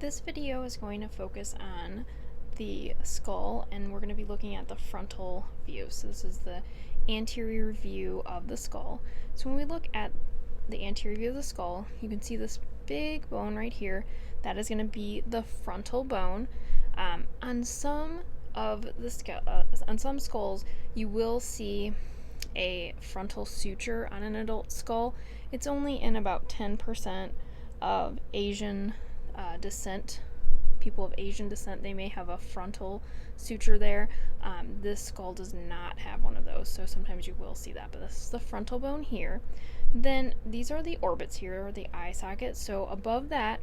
This video is going to focus on the skull, and we're going to be looking at the frontal view. So this is the anterior view of the skull. So when we look at the anterior view of the skull, you can see this big bone right here. That is going to be the frontal bone. On some skulls, you will see a frontal suture on an adult skull. It's only in about 10% of Asian descent. People of Asian descent, they may have a frontal suture there. This skull does not have one of those, so sometimes you will see that, but this is the frontal bone here. Then these are the orbits here, or the eye sockets. So above that,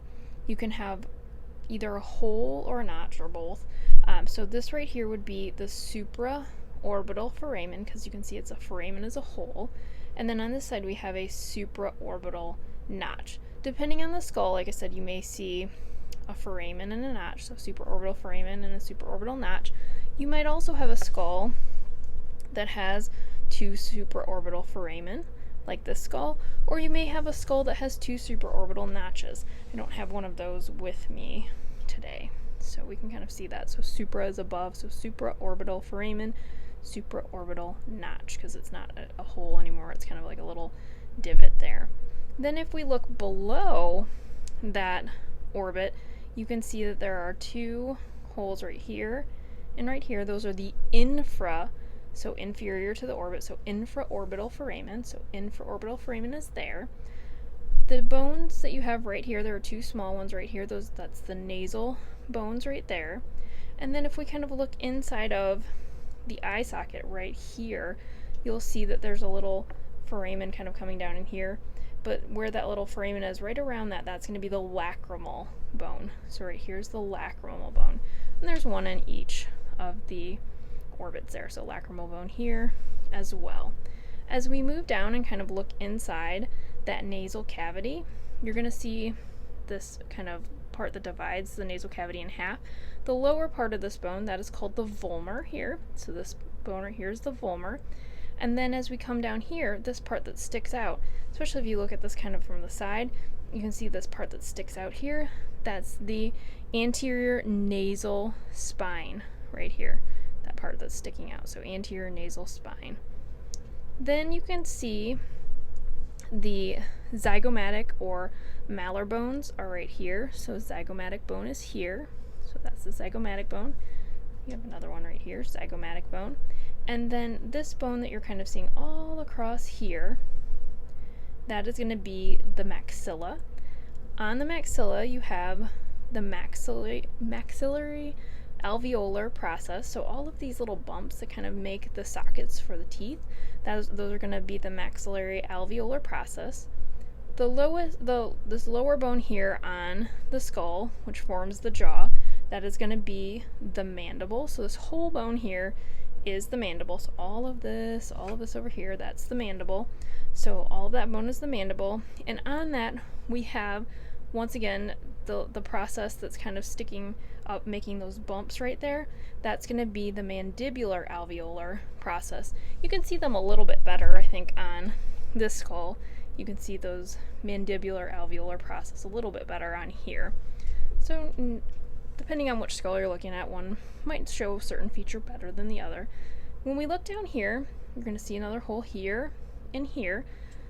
you can have either a hole or a notch, or both. So this right here would be the supraorbital foramen, because you can see it's a foramen as a hole. And then on this side, we have a supraorbital notch. Depending on the skull, like I said, you may see a foramen and a notch, so supraorbital foramen and a supraorbital notch. You might also have a skull that has two supraorbital foramen, like this skull, or you may have a skull that has two supraorbital notches. I don't have one of those with me today, so we can kind of see that. So supra is above, so supraorbital foramen, supraorbital notch, because it's not a hole anymore, it's kind of like a little divot there. Then if we look below that orbit, you can see that there are two holes right here and right here. Those are the so inferior to the orbit, so infraorbital foramen. So infraorbital foramen is there. The bones that you have right here, there are two small ones right here. That's the nasal bones right there. And then if we kind of look inside of the eye socket right here, you'll see that there's a little foramen kind of coming down in here. But where that little foramen is, right around that, that's going to be the lacrimal bone. So right here's the lacrimal bone. And there's one in each of the orbits there. So lacrimal bone here as well. As we move down and kind of look inside that nasal cavity, you're going to see this kind of part that divides the nasal cavity in half. The lower part of this bone, that is called the vomer here. So this bone right here is the vomer. And then as we come down here, this part that sticks out, especially if you look at this kind of from the side, you can see this part that sticks out here. That's the anterior nasal spine right here, that part that's sticking out. So anterior nasal spine. Then you can see the zygomatic or malar bones are right here. So zygomatic bone is here. So that's the zygomatic bone. You have another one right here, zygomatic bone. And then this bone that you're kind of seeing all across here, that is going to be the maxilla. On the maxilla, you have the maxillary alveolar process. So all of these little bumps that kind of make the sockets for the teeth, those are going to be the maxillary alveolar process. This lower bone here on the skull, which forms the jaw, that is going to be the mandible. So this whole bone here is the mandible. So all of this over here, that's the mandible. So all of that bone is the mandible. And on that, we have, once again, the process that's kind of sticking up, making those bumps right there. That's going to be the mandibular alveolar process. You can see them a little bit better, I think, on this skull. You can see those mandibular alveolar process a little bit better on here. So depending on which skull you're looking at, one might show a certain feature better than the other. When we look down here, you're going to see another hole here and here.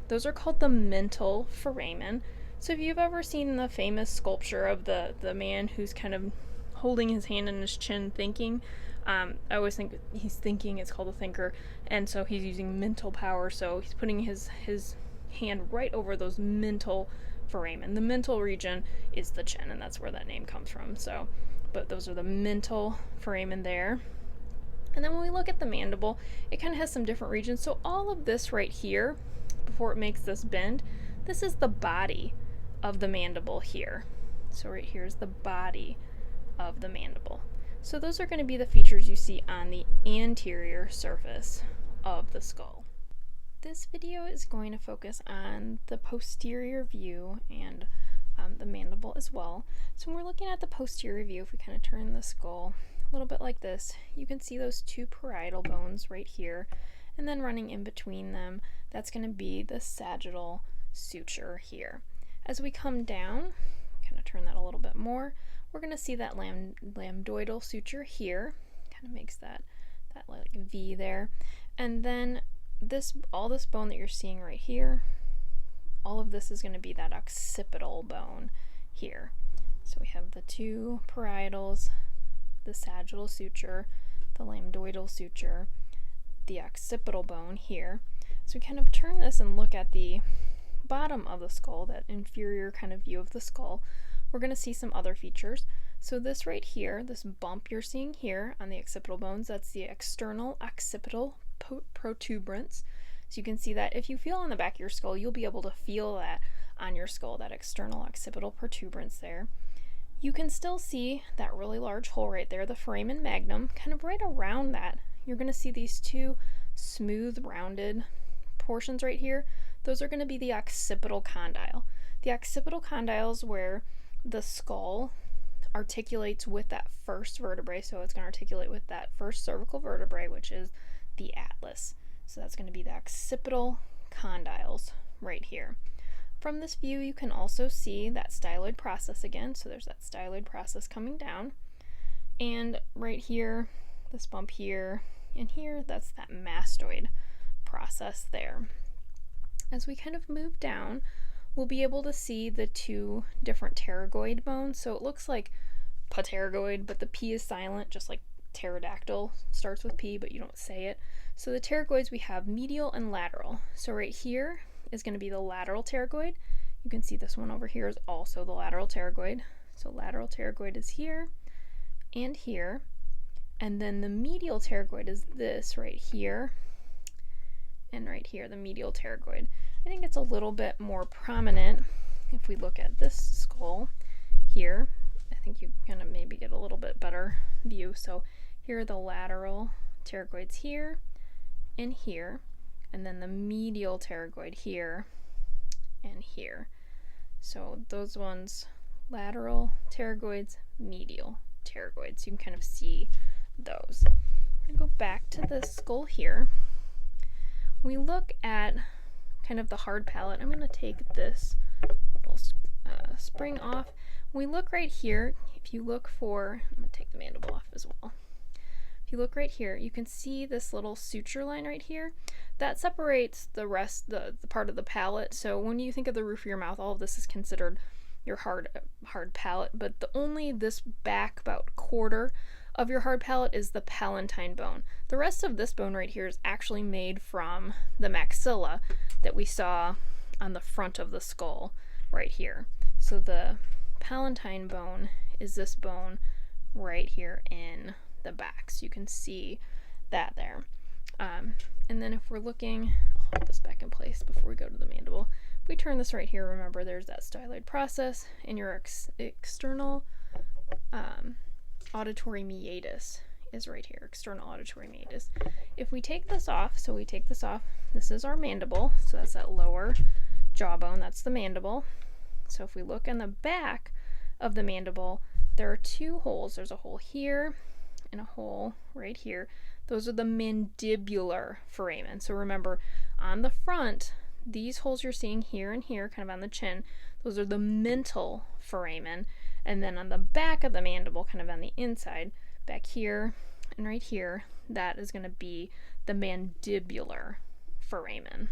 Those are called the mental foramen. So if you've ever seen the famous sculpture of the man who's kind of holding his hand in his chin thinking, I always think he's thinking, it's called a thinker, and so he's using mental power, so he's putting his hand right over those mental foramen. The mental region is the chin, and that's where that name comes from. So, but those are the mental foramen there. And then when we look at the mandible, it kind of has some different regions. So all of this right here, before it makes this bend, this is the body of the mandible here. So right here is the body of the mandible. So those are going to be the features you see on the anterior surface of the skull. This video is going to focus on the posterior view and the mandible as well. So when we're looking at the posterior view, if we kind of turn the skull a little bit like this, you can see those two parietal bones right here, and then running in between them, that's going to be the sagittal suture here. As we come down, kind of turn that a little bit more, we're going to see that lambdoidal suture here, kind of makes that like V there. And then all this bone that you're seeing right here, all of this is going to be that occipital bone here. So we have the two parietals, the sagittal suture, the lambdoidal suture, the occipital bone here. So we kind of turn this and look at the bottom of the skull, that inferior kind of view of the skull. We're going to see some other features. So this right here, this bump you're seeing here on the occipital bones, that's the external occipital protuberance. So you can see that if you feel on the back of your skull, you'll be able to feel that on your skull, that external occipital protuberance there. You can still see that really large hole right there, the foramen magnum. Kind of right around that, you're going to see these two smooth, rounded portions right here. Those are going to be the occipital condyle. The occipital condyle is where the skull articulates with that first vertebrae, so it's going to articulate with that first cervical vertebrae, which is the atlas. So that's going to be the occipital condyles right here. From this view, you can also see that styloid process again. So there's that styloid process coming down. And right here, this bump here and here, that's that mastoid process there. As we kind of move down, we'll be able to see the two different pterygoid bones. So it looks like pterygoid, but the P is silent, just like pterodactyl starts with P, but you don't say it. So the pterygoids, we have medial and lateral. So right here is going to be the lateral pterygoid. You can see this one over here is also the lateral pterygoid. So lateral pterygoid is here and here. And then the medial pterygoid is this right here and right here, the medial pterygoid. I think it's a little bit more prominent if we look at this skull here. I think you kind of maybe get a little bit better view. So here are the lateral pterygoids here and here, and then the medial pterygoid here and here. So those ones, lateral pterygoids, medial pterygoids. You can kind of see those. I'm going to go back to the skull here. We look at kind of the hard palate. I'm going to take this little spring off. When we look right here, if you look for, I'm going to take the mandible off as well. If you look right here, you can see this little suture line right here. That separates the rest, the part of the palate. So when you think of the roof of your mouth, all of this is considered your hard palate, but only this back about quarter of your hard palate is the palatine bone. The rest of this bone right here is actually made from the maxilla that we saw on the front of the skull right here. So the palatine bone is this bone right here in the back. So you can see that there. And then if we're looking, I'll hold this back in place before we go to the mandible. If we turn this right here, remember there's that styloid process and your external auditory meatus is right here, external auditory meatus. If we take this off, so we take this off, this is our mandible, so that's that lower jawbone, that's the mandible. So if we look in the back of the mandible, there are two holes. There's a hole here and a hole right here. Those are the mandibular foramen. So remember, on the front, these holes you're seeing here and here, kind of on the chin, those are the mental foramen. And then on the back of the mandible, kind of on the inside, back here and right here, that is going to be the mandibular foramen.